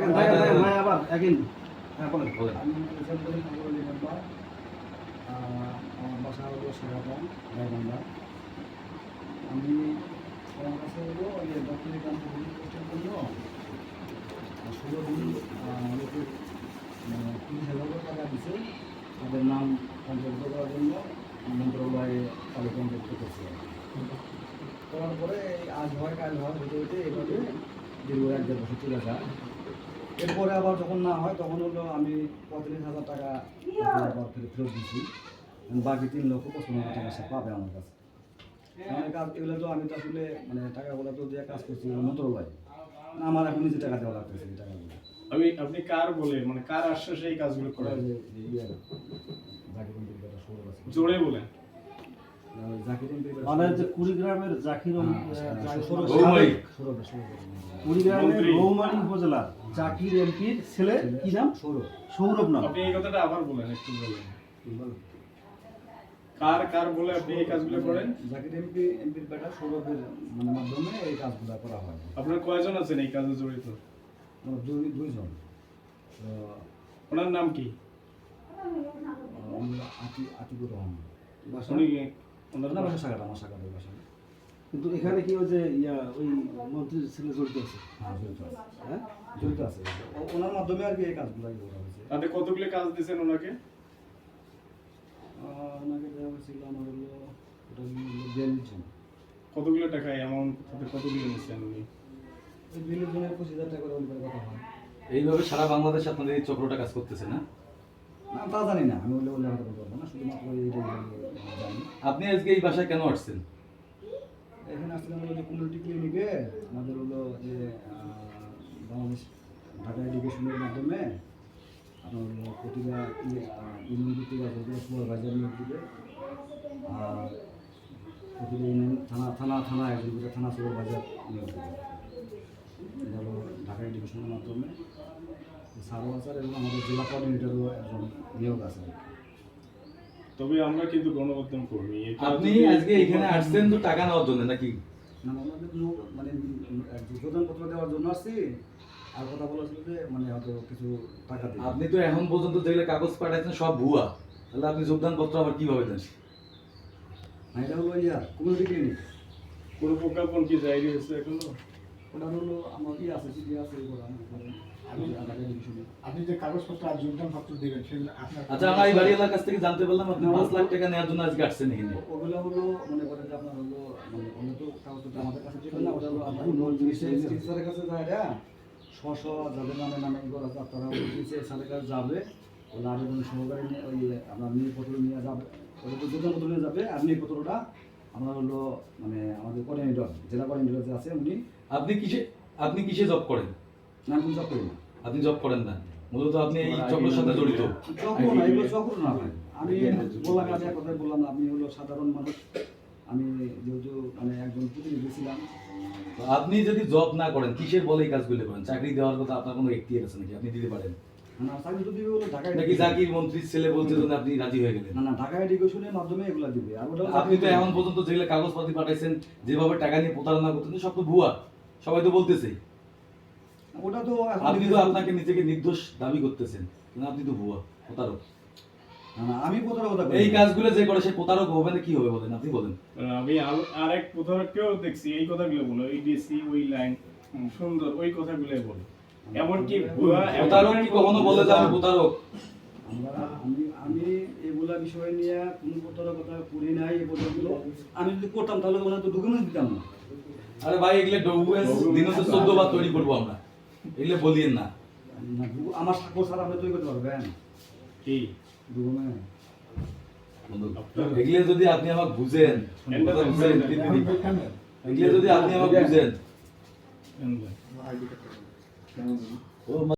আবার একদিন আমি রিসেন্টলি খবর নিলাম আমার বাসা হলো সেরাটন গাইবান্ধা। আমি আমার কাছে হলো ওই ডক্টরি কাম্পানি পোস্টের জন্য 16 দিন লোকের 30,000 টাকা দিচ্ছে, তাদের নাম পঞ্জীভুক্ত করার জন্য মন্ত্রণালয়ে তাদের পঞ্জীভুক্ত করছে। করার পরে আজ হয় কাল হয় হতে হতে এইভাবে দীর্ঘ 1-1.5 বছর চলে যায়। এরপরে আবার যখন না হয় তখন হলো আমি 35,000 টাকা আবার ফেরত দিচ্ছি, বাকি 3,55,000 টাকা সে পাবে আমার কাছে। মানে কাজ এগুলো তো আমি তো আসলে মানে টাকাগুলো তো দিয়ে কাজ করছি মন্ত্রণালয়, আমার এখন নিজে টাকা দেওয়া লাগতেছে এই টাকাগুলো। আপনি কার বলেন, মানে কার আশ্বাসে এই কাজগুলো করেন? জোরে বলেন। মানে যে কুড়িগ্রামের কুড়িগ্রামের রৌমারী উপজেলা জাকির এমপির ছেলে কি নাম? সৌরভ নাম। আপনি এই কথাটা আবার বলেন, একটু বলেন। কার বলে আপনি এই কাজগুলো করেন? জাকির এমপির বেটা সৌরভের মানে মাধ্যমে এই কাজগুলো করা হয়। আপনার কয়জন আছেন এই কাজে জড়িত? দুইজন। ওনার নাম কি? আতিকুর রহমান। ওনার বাসা সাগাটা, আমার সাগাটের বাসা। কিন্তু এখানে কি ওই যে ওই মন্ত্রীর ছেলে জড়িত আছে? হ্যাঁ জড়িত আছে। ওনার মাধ্যমে আর কি এই কাজগুলো করা হয়েছে। তাতে কতগুলো কাজ দিয়েছেন ওনাকে? ওনাকে দেওয়া হয়েছিল আমার হলো ওটা 42 জন। কতগুলো টাকা অ্যামাউন্ট, তাতে কতগুলো নিচ্ছেন উনি? 42 জনের 25,000 টাকা করে কথা হয়। এইভাবে সারা বাংলাদেশে আপনাদের এই চক্রটা কাজ করতেছে না? না তা জানি না, আমি বলে হয়তো বলবো না, শুধুমাত্র এইটাই জানি। আপনি আজকে এই বাসায় কেন আসছেন? এখানে আসছিলাম হলো যে কমিউনিটি ক্লিনিকে আমাদের হলো যে বাংলাদেশ ঢাকা এডুকেশনের মাধ্যমে আপনার হলো প্রতিটা ইউনিভার্সিটি বা সুপারভাইজার নিয়োগ দিবে, আর প্রতিটা ইউনিয়ন থানা একজন করে থানা সুপারভাইজার নিয়োগ দেবে। এটা হলো ঢাকা এডুকেশনের মাধ্যমে সারও আছে এবং আমাদের জেলা কোঅর্ডিনেটরও একজন নিয়োগ আছে। তবে আমরা কিন্তু গণমাধ্যম কর্মী। আপনি আজকে এখানে আসছেন তো টাকা নেওয়ার জন্য নাকি? না, আমাদের মানে যোগদানপত্র দেওয়ার জন্য আসছি, আর কথা বলা ছিল যে মানে হয়তো কিছু টাকা দিই। আপনি তো এখন পর্যন্ত যেগুলো কাগজ পাঠাচ্ছেন সব ভুয়া, তাহলে আপনি যোগদান পত্র আবার কিভাবে দেন? এটা হলো কমিউনিটি ক্লিনিক। কোনো প্রজ্ঞাপন কি জারি হয়েছে এখনো? ওটা হলো আমার কি আছে, সিটি আছে, ওরা আপনি যে কাগজপত্র আর যোগদানপত্র দেবেন সেগুলো আপনার। আচ্ছা, আমরা এই বাড়িওয়ালার কাছ থেকে জানতে পারলাম আপনি 5 লাখ টাকা নেওয়ার জন্য আজকে আসছেন এখানে। ওগুলো হলো মনে করেন যে আপনার হলো মানে অন্য তো কাগজপত্র আমাদের কাছে ছিল না, ওটা হলো আপনার স্যারের কাছে যায় এটা স্ব যাদের নামে এগুলো আছে আপনারা স্যারের কাছে যাবে, ওগুলো আবেদন সহকারে নিয়ে ওই আপনার নিয়োগপত্র নিয়ে যাবে, ওটা তো যোগদানপত্র নিয়ে যাবে। আর নিয়োগপত্রটা আমরা হলো মানে আমাদের কোঅর্ডিনেটর, জেলা কোঅর্ডিনেটর যে আছে উনি। আপনি কিসে জব করেন? না আমি জব করি না। আপনি জব করেন না, মূলত আপনি এই চক্রের সাথে জড়িত। চক্র না, এগুলো চক্র না ভাই। আমি বললাম, আমি এক কথাই বললাম, আপনি হলো সাধারণ মানুষ, আমি যেহেতু মানে একজন প্রতিনিধি ছিলাম। তো আপনি যদি জব না করেন কিসের বলে এই কাজগুলো করেন? চাকরি দেওয়ার কথা আপনার কোনো এখতিয়ার আছে নাকি? আপনি দিতে পারেন না, চাকরি তো দিবে হলো ঢাকায় নাকি জাকির মন্ত্রীর ছেলে বলছে যে আপনি রাজি হয়ে গেলেন? না, ঢাকা এডুকেশনের মাধ্যমে এগুলো দিবে। আর ওটা আপনি তো এখন পর্যন্ত যেগুলো কাগজপত্র পাঠাইছেন, যেভাবে টাকা নিয়ে প্রতারণা করতেছেন, সব তো ভুয়া, সবাই তো বলতেছে। ওটা তো আপনি তো আপনাকে নিজেকে নির্দোষ দাবি করতেছেন, কিন্তু আপনি তো ভুয়া, প্রতারক। না, আমি প্রতারকতা করি। এই কাজগুলো যে করে সে প্রতারক হবে না, কি হবে বলেন? আপনি বলেন। আমি আরেক প্রতারককেও দেখছি এই কথাগুলো বলে, ওই ডিসি ওই লাইন সুন্দর ওই কথাগুলোই বলে। এমনকি ভুয়া প্রতারক কি কখনো বলে যে আমি প্রতারক? আমি এগুলা বিষয় নিয়ে কোনো প্রতারকতা করি নাই। এই পর্যন্ত আমি যদি করতাম তাহলে ওরা তো ডকুমেন্টস দিতাম না। আরে ভাই, এগুলো ডকুমেন্টস দিনে তো 14 বার তৈরি করবো আমরা, এগুলো বলিয়েন না। আমার সাক্ষর ছাড়া আপনি তৈরি করতে পারবেন কি ডকুমেন্ট? এগুলো যদি আপনি আমাকে বুঝেন, এগুলো যদি আপনি আমাকে বুঝেন। ও